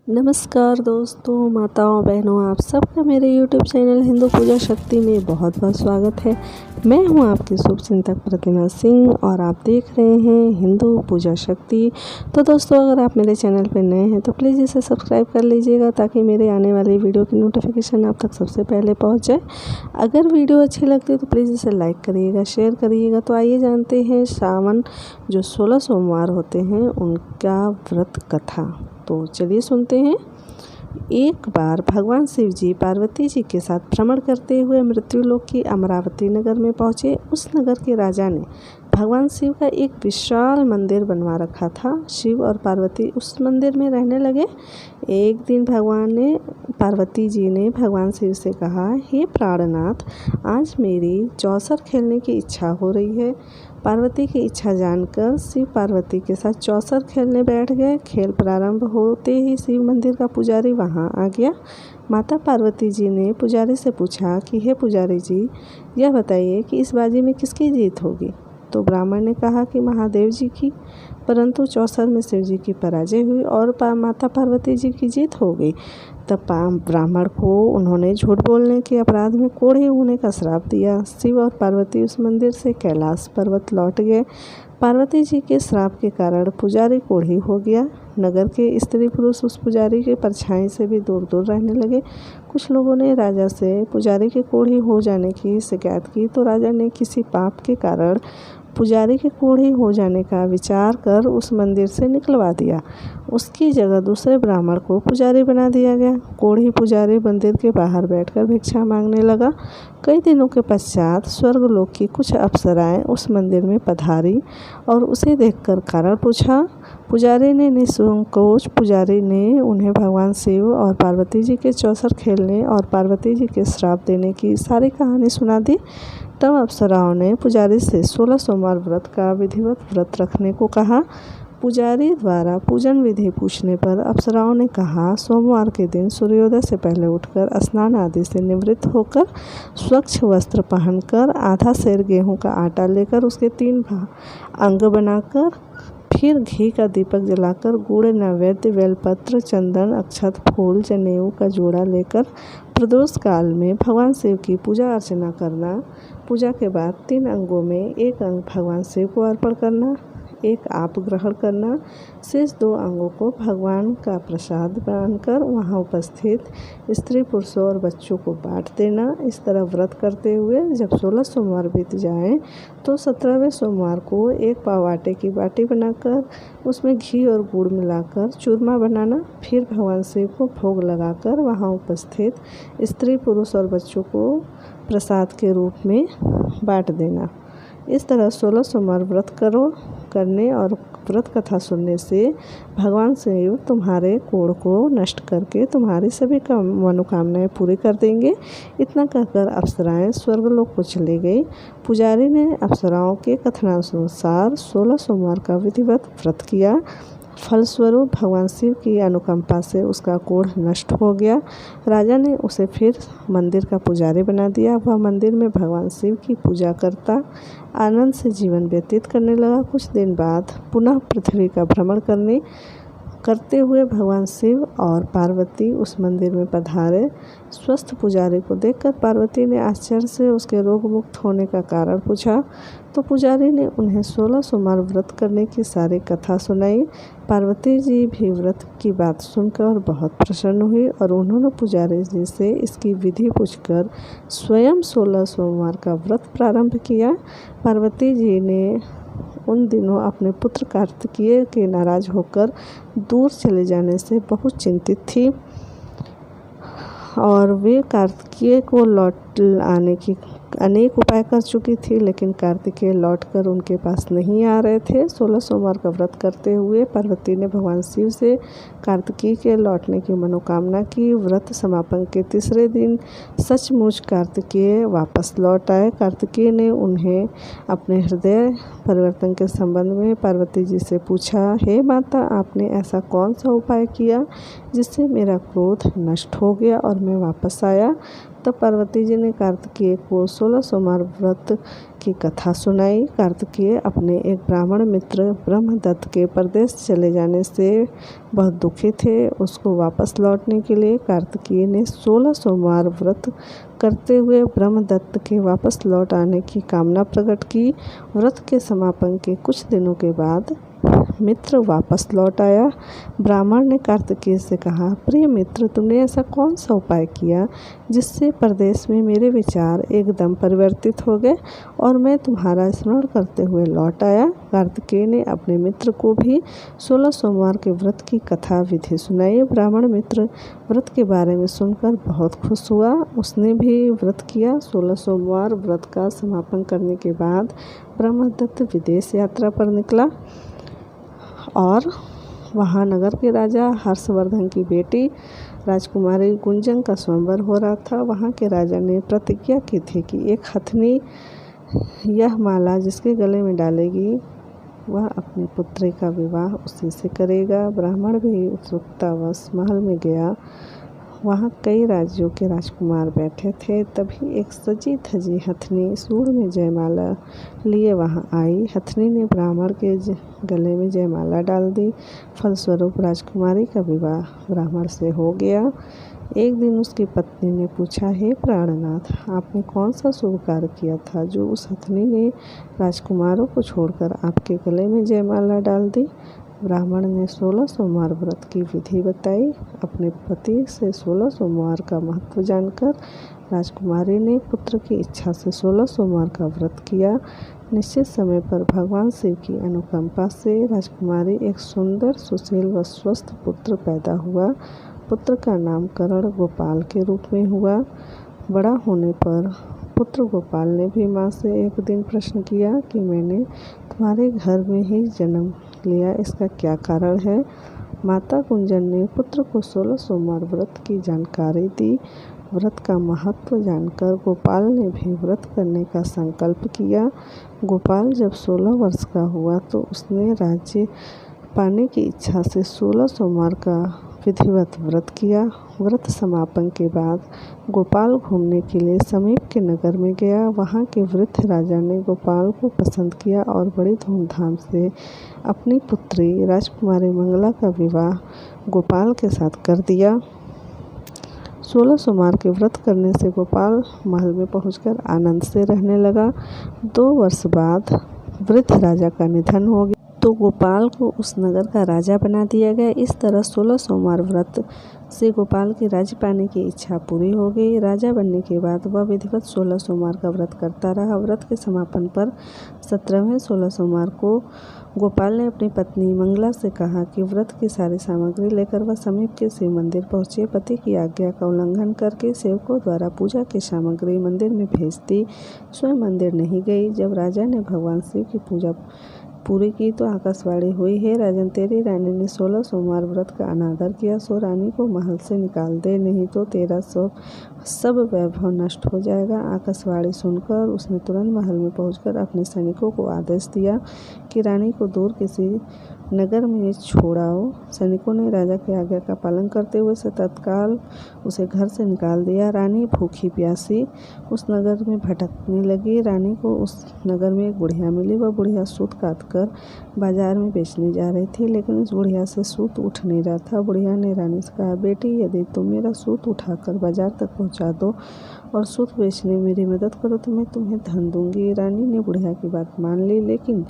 नमस्कार दोस्तों, माताओं, बहनों, आप सबका मेरे YouTube चैनल हिंदू पूजा शक्ति में बहुत बहुत स्वागत है। मैं हूं आपकी शुभ चिंतक प्रतिमा सिंह और आप देख रहे हैं हिंदू पूजा शक्ति। तो दोस्तों, अगर आप मेरे चैनल पर नए हैं तो प्लीज़ इसे सब्सक्राइब कर लीजिएगा ताकि मेरे आने वाली वीडियो की नोटिफिकेशन आप तक सबसे पहले पहुंच जाए। अगर वीडियो अच्छी लगती है तो प्लीज़ इसे लाइक करिएगा, शेयर करिएगा। तो आइए जानते हैं सावन जो 16 सोमवार होते हैं उनका व्रत कथा। तो चलिए सुनते हैं। एक बार भगवान शिव जी पार्वती जी के साथ भ्रमण करते हुए मृत्युलोक की अमरावती नगर में पहुँचे। उस नगर के राजा ने भगवान शिव का एक विशाल मंदिर बनवा रखा था। शिव और पार्वती उस मंदिर में रहने लगे। एक दिन पार्वती जी ने भगवान शिव से कहा, हे प्राणनाथ, आज मेरी चौसर खेलने की इच्छा हो रही है। पार्वती की इच्छा जानकर शिव पार्वती के साथ चौसर खेलने बैठ गए। खेल प्रारंभ होते ही शिव मंदिर का पुजारी वहां आ गया। माता पार्वती जी ने पुजारी से पूछा कि हे पुजारी जी, यह बताइए कि इस बाजी में किसकी जीत होगी। तो ब्राह्मण ने कहा कि महादेव जी की, परंतु चौसर में शिव जी की पराजय हुई और माता पार्वती जी की जीत हो गई। तब ब्राह्मण को उन्होंने झूठ बोलने के अपराध में कोढ़े होने का श्राप दिया। शिव और पार्वती उस मंदिर से कैलाश पर्वत लौट गए। पार्वती जी के श्राप के कारण पुजारी कोढ़ी हो गया। नगर के स्त्री पुरुष उस पुजारी के परछाई से भी दूर दूर रहने लगे। कुछ लोगों ने राजा से पुजारी के कोढ़ी हो जाने की शिकायत की तो राजा ने किसी पाप के कारण पुजारी के कोढ़ी हो जाने का विचार कर उस मंदिर से निकलवा दिया। उसकी जगह दूसरे ब्राह्मण को पुजारी बना दिया गया। कोढ़ी पुजारी मंदिर के बाहर बैठकर भिक्षा मांगने लगा। कई दिनों के पश्चात स्वर्गलोक की कुछ अप्सराएं उस मंदिर में पधारी और उसे देखकर कारण पूछा। पुजारी ने निसंकोच पुजारी ने उन्हें भगवान शिव और पार्वती जी के चौसर खेलने और पार्वती जी के श्राप देने की सारी कहानी सुना दी। तब अप्सराओं ने पुजारी से 16 सोमवार व्रत का विधिवत व्रत रखने को कहा। पुजारी द्वारा पूजन विधि पूछने पर अप्सराओं ने कहा, सोमवार के दिन सूर्योदय से पहले उठकर स्नान आदि से निवृत्त होकर स्वच्छ वस्त्र पहनकर आधा सेर गेहूं का आटा लेकर उसके 3 अंग बनाकर फिर घी का दीपक जलाकर गुड़, नैवेद्य, बेलपत्र, चंदन, अक्षत, फूल, जनेऊ का जोड़ा लेकर प्रदोष काल में भगवान शिव की पूजा अर्चना करना। पूजा के बाद 3 अंगों में एक अंग भगवान शिव को अर्पण करना, एक आप ग्रहण करना, शेष 2 अंगों को भगवान का प्रसाद मानकर वहां उपस्थित स्त्री पुरुषों और बच्चों को बांट देना। इस तरह व्रत करते हुए जब 16 सोमवार बीत जाएं तो 17वें सोमवार को 1 पाव आटे की बाटी बनाकर उसमें घी और गुड़ मिलाकर चूरमा बनाना। फिर भगवान शिव को भोग लगाकर वहां उपस्थित स्त्री पुरुष और बच्चों को प्रसाद के रूप में बांट देना। इस तरह 16 सोमवार व्रत करने और व्रत कथा सुनने से भगवान शिव तुम्हारे कोढ़ को नष्ट करके तुम्हारी सभी मनोकामनाएं पूरी कर देंगे। इतना कहकर अप्सराएं स्वर्गलोक को चली गई। पुजारी ने अप्सराओं के कथनानुसार 16 सोमवार का विधिवत व्रत किया। फलस्वरूप भगवान शिव की अनुकंपा से उसका कोढ़ नष्ट हो गया। राजा ने उसे फिर मंदिर का पुजारी बना दिया। वह मंदिर में भगवान शिव की पूजा करता आनंद से जीवन व्यतीत करने लगा। कुछ दिन बाद पुनः पृथ्वी का भ्रमण करते हुए भगवान शिव और पार्वती उस मंदिर में पधारे। स्वस्थ पुजारी को देखकर पार्वती ने आश्चर्य से उसके रोग मुक्त होने का कारण पूछा तो पुजारी ने उन्हें 16 सोमवार व्रत करने की सारी कथा सुनाई। पार्वती जी भी व्रत की बात सुनकर बहुत प्रसन्न हुई और उन्होंने पुजारी जी से इसकी विधि पूछकर स्वयं 16 सोमवार का व्रत प्रारंभ किया। पार्वती जी ने उन दिनों अपने पुत्र कार्तिकेय के नाराज होकर दूर चले जाने से बहुत चिंतित थी और वे कार्तिकेय को लौट आने की अनेक उपाय कर चुकी थी, लेकिन कार्तिकेय लौटकर उनके पास नहीं आ रहे थे। 16 सोमवार का व्रत करते हुए पार्वती ने भगवान शिव से कार्तिकेय के लौटने की मनोकामना की। व्रत समापन के तीसरे दिन सचमुच कार्तिकेय वापस लौट आए। कार्तिकेय ने उन्हें अपने हृदय परिवर्तन के संबंध में पार्वती जी से पूछा, हे माता, आपने ऐसा कौन सा उपाय किया जिससे मेरा क्रोध नष्ट हो गया और मैं वापस आया। तब पार्वती जी ने कार्तिकेय को 16 सोमवार व्रत की कथा सुनाई। कार्तिकेय अपने एक ब्राह्मण मित्र ब्रह्मदत्त के परदेश चले जाने से बहुत दुखी थे। उसको वापस लौटने के लिए कार्तिकेय ने 16 सोमवार व्रत करते हुए ब्रह्मदत्त के वापस लौट आने की कामना प्रकट की। व्रत के समापन के कुछ दिनों के बाद मित्र वापस लौट आया। ब्राह्मण ने कार्तिकेय से कहा, प्रिय मित्र, तुमने ऐसा कौन सा उपाय किया जिससे परदेश में मेरे विचार एकदम परिवर्तित हो गए और मैं तुम्हारा स्मरण करते हुए लौट आया। कार्तिकेय ने अपने मित्र को भी 16 सोमवार के व्रत की कथा विधि सुनाई। ब्राह्मण मित्र व्रत के बारे में सुनकर बहुत खुश हुआ। उसने भी व्रत किया। 16 सोमवार व्रत का समापन करने के बाद ब्रह्मदत्त विदेश यात्रा पर निकला और वहाँ नगर के राजा हर्षवर्धन की बेटी राजकुमारी गुंजन का स्वयंवर हो रहा था। वहाँ के राजा ने प्रतिज्ञा की थी कि एक हथनी यह माला जिसके गले में डालेगी वह अपनी पुत्री का विवाह उसी से करेगा। ब्राह्मण भी उत्सुकतावश महल में गया। वहाँ कई राज्यों के राजकुमार बैठे थे। तभी एक सजी धजी हथनी सूंड में जयमाला लिए वहाँ आई। हथनी ने ब्राह्मण के गले में जयमाला डाल दी। फलस्वरूप राजकुमारी का विवाह ब्राह्मण से हो गया। एक दिन उसकी पत्नी ने पूछा, हे प्राणनाथ, आपने कौन सा शुभ कार्य किया था जो उस हथनी ने राजकुमारों को छोड़कर आपके गले में जयमाला डाल दी? ब्राह्मण ने 16 सोमवार व्रत की विधि बताई। अपने पति से 16 सोमवार का महत्व जानकर राजकुमारी ने पुत्र की इच्छा से 16 सोमवार का व्रत किया। निश्चित समय पर भगवान शिव की अनुकंपा से राजकुमारी एक सुंदर, सुशील व स्वस्थ पुत्र पैदा हुआ। पुत्र का नामकरण गोपाल के रूप में हुआ। बड़ा होने पर पुत्र गोपाल ने भी माँ से एक दिन प्रश्न किया कि मैंने तुम्हारे घर में ही जन्म लिया, इसका क्या कारण है? माता गुंजन ने पुत्र को 16 सोमवार व्रत की जानकारी दी। व्रत का महत्व जानकर गोपाल ने भी व्रत करने का संकल्प किया। गोपाल जब 16 वर्ष का हुआ तो उसने राज्य पाने की इच्छा से 16 सोमवार का विधिवत व्रत किया। व्रत समापन के बाद गोपाल घूमने के लिए समीप के नगर में गया। वहाँ के वृद्ध राजा ने गोपाल को पसंद किया और बड़ी धूमधाम से अपनी पुत्री राजकुमारी मंगला का विवाह गोपाल के साथ कर दिया। 16 सोमवार के व्रत करने से गोपाल महल में पहुंचकर आनंद से रहने लगा। 2 वर्ष बाद वृद्ध राजा का निधन हो गया तो गोपाल को उस नगर का राजा बना दिया गया। इस तरह 16 सोमवार व्रत से गोपाल की राज्य पाने की इच्छा पूरी हो गई। राजा बनने के बाद वह विधिवत 16 सोमवार का व्रत करता रहा। व्रत के समापन पर 17वें 16 सोमवार को गोपाल ने अपनी पत्नी मंगला से कहा कि व्रत की सारी सामग्री लेकर वह समीप के शिव मंदिर पहुंचे। पति की आज्ञा का उल्लंघन करके सेवकों द्वारा पूजा की सामग्री मंदिर में भेज दी। स्वयं मंदिर नहीं गई। जब राजा ने भगवान शिव की पूजा पूरी की तो आकाशवाणी हुई, हे राजन, तेरी रानी ने 16 सोमवार व्रत का अनादर किया, सो रानी को महल से निकाल दे, नहीं तो तेरा सब वैभव नष्ट हो जाएगा। आकाशवाणी सुनकर उसने तुरंत महल में पहुंचकर अपने सैनिकों को आदेश दिया कि रानी को दूर किसी नगर में छोड़ाओ। सैनिकों ने राजा की आज्ञा का पालन करते हुए तत्काल उसे घर से निकाल दिया। रानी भूखी प्यासी उस नगर में भटकने लगी। रानी को उस नगर में एक बुढ़िया मिली। वह बुढ़िया सूत काटकर बाजार में बेचने जा रही थी, लेकिन उस बुढ़िया से सूत उठ नहीं रहा था। बुढ़िया ने रानी से कहा, बेटी, यदि तुम मेरा सूत उठाकर बाजार तक पहुंचा दो और सूत बेचने में मेरी मदद करो तो मैं तुम्हें धन दूंगी। रानी ने बुढ़िया की बात मान ली, लेकिन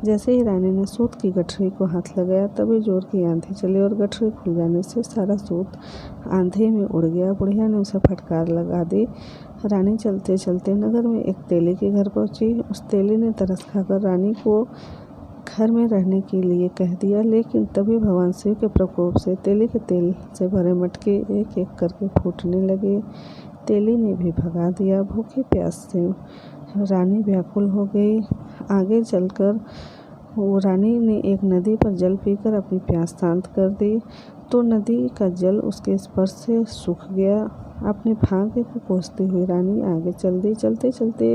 जैसे ही रानी ने सूत की गठरी को हाथ लगाया तभी जोर की आंधी चली और गठरी खुल जाने से सारा सूत आंधी में उड़ गया। बुढ़िया ने उसे फटकार लगा दी। रानी चलते चलते नगर में एक तेली के घर पहुंची। उस तेली ने तरस खाकर रानी को घर में रहने के लिए कह दिया, लेकिन तभी भगवान शिव के प्रकोप से तेली के तेल से भरे मटके एक एक करके फूटने लगे। तेली ने भी भगा दिया। भूखे प्यास से रानी व्याकुल हो गई। आगे चलकर वो रानी ने एक नदी पर जल पीकर अपनी प्यास शांत कर दी तो नदी का जल उसके स्पर्श से सूख गया। अपने भाग्य को कोसती हुई रानी आगे चल दी। चलते चलते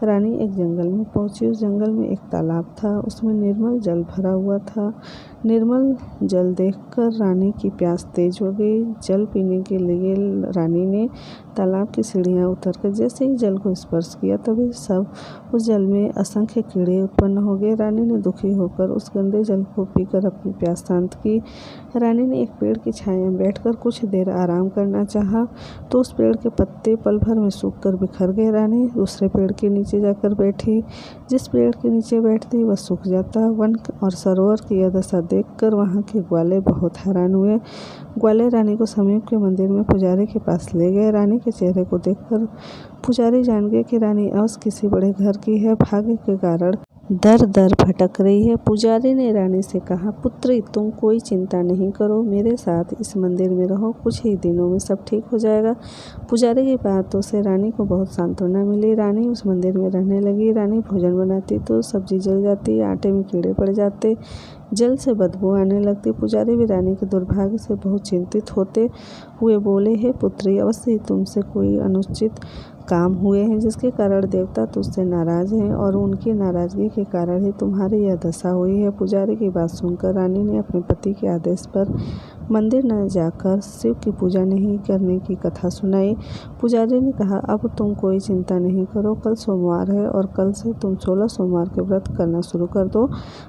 रानी एक जंगल में पहुंची। उस जंगल में एक तालाब था, उसमें निर्मल जल भरा हुआ था। निर्मल जल देखकर रानी की प्यास तेज हो गई। जल पीने के लिए रानी ने तालाब की सीढ़ियाँ उतरकर जैसे ही जल को स्पर्श किया, तभी सब उस जल में असंख्य कीड़े उत्पन्न हो गए। रानी ने दुखी होकर उस गंदे जल को पीकर अपनी प्यास शांत की। रानी ने एक पेड़ की छाया में बैठकर कुछ देर आराम करना चाहा, तो उस पेड़ के पत्ते पल भर में सूखकर बिखर गए। रानी दूसरे पेड़ के नीचे जाकर बैठी। जिस पेड़ के नीचे बैठती वह सूख जाता। वन और सरोवर की यह दशा देखकर वहाँ के ग्वाले बहुत हैरान हुए। ग्वाले रानी को समीप के मंदिर में पुजारी के पास ले गए। रानी के चेहरे को देखकर पुजारी जान गए कि रानी अवश्य किसी बड़े घर की है, भाग्य के कारण दर दर भटक रही है। पुजारी ने रानी से कहा, पुत्री तुम कोई चिंता नहीं करो, मेरे साथ इस मंदिर में रहो, कुछ ही दिनों में सब ठीक हो जाएगा। पुजारी की बातों से रानी को बहुत सांत्वना मिली। रानी उस मंदिर में रहने लगी। रानी भोजन बनाती तो सब्जी जल जाती, आटे में कीड़े पड़ जाते, जल से बदबू आने लगती। पुजारी भी रानी के दुर्भाग्य से बहुत चिंतित होते हुए बोले, हे पुत्री, अवश्य ही तुमसे कोई अनुचित काम हुए हैं, जिसके कारण देवता तुझसे नाराज हैं और उनकी नाराजगी के कारण ही तुम्हारी यह दशा हुई है। पुजारी की बात सुनकर रानी ने अपने पति के आदेश पर मंदिर न जाकर शिव की पूजा नहीं करने की कथा सुनाई। पुजारी ने कहा, अब तुम कोई चिंता नहीं करो, कल सोमवार है और कल से तुम 16 सोमवार के व्रत करना शुरू कर दो।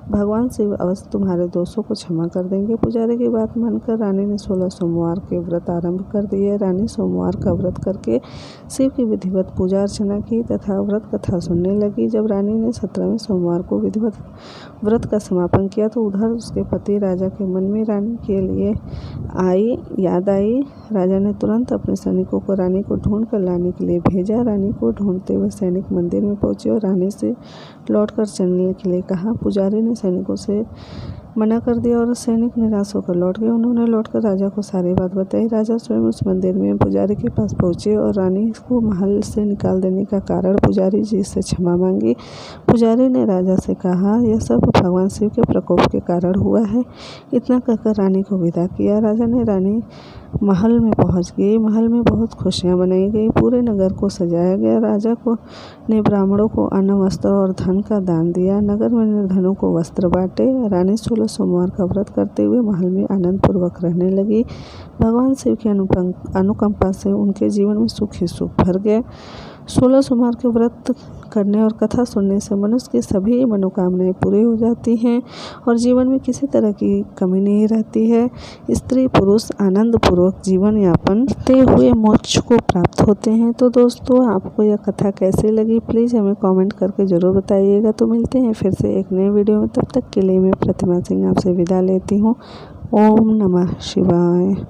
भगवान शिव अवश्य तुम्हारे दोषों को क्षमा कर देंगे। पुजारी की बात मानकर रानी ने 16 सोमवार के व्रत आरंभ कर दिए। रानी सोमवार का व्रत करके शिव की विधिवत पूजा अर्चना की तथा व्रत कथा सुनने लगी। जब रानी ने 17वें सोमवार को विधिवत व्रत का समापन किया तो उधर उसके पति राजा के मन में रानी के लिए याद आई। राजा ने तुरंत अपने सैनिकों को रानी को ढूंढ कर लाने के लिए भेजा। रानी को ढूंढते हुए सैनिक मंदिर में पहुंचे और रानी से लौटकर चलने के लिए कहा। पुजारी ने सैनिकों से मना कर दिया और सैनिक निराश होकर लौट गए। उन्होंने लौटकर राजा को सारी बात बताई। राजा स्वयं उस मंदिर में पुजारी के पास पहुंचे और रानी को महल से निकाल देने का कारण पुजारी जी से क्षमा मांगी। पुजारी ने राजा से कहा, यह सब भगवान शिव के प्रकोप के कारण हुआ है। इतना कहकर रानी को विदा किया। राजा ने रानी महल में पहुंच गई। महल में बहुत खुशियां मनाई गई, पूरे नगर को सजाया गया। राजा ने ब्राह्मणों को अन्न, वस्त्र और धन का दान दिया। नगर में निर्धनों को वस्त्र बांटे। रानी 16 सोमवार का व्रत करते हुए महल में आनंद पूर्वक रहने लगी। भगवान शिव की अनुकंपा से उनके जीवन में सुख ही सुख भर गए। 16 सोमवार के व्रत करने और कथा सुनने से मनुष्य की सभी मनोकामनाएं पूरी हो जाती हैं और जीवन में किसी तरह की कमी नहीं रहती है। स्त्री पुरुष आनंद पूर्वक जीवन यापन करते हुए मोक्ष को प्राप्त होते हैं। तो दोस्तों, आपको यह कथा कैसी लगी, प्लीज़ हमें कमेंट करके ज़रूर बताइएगा। तो मिलते हैं फिर से एक नए वीडियो में। तब तक के लिए मैं प्रतिमा सिंह आपसे विदा लेती हूँ। ओम नमः शिवाय।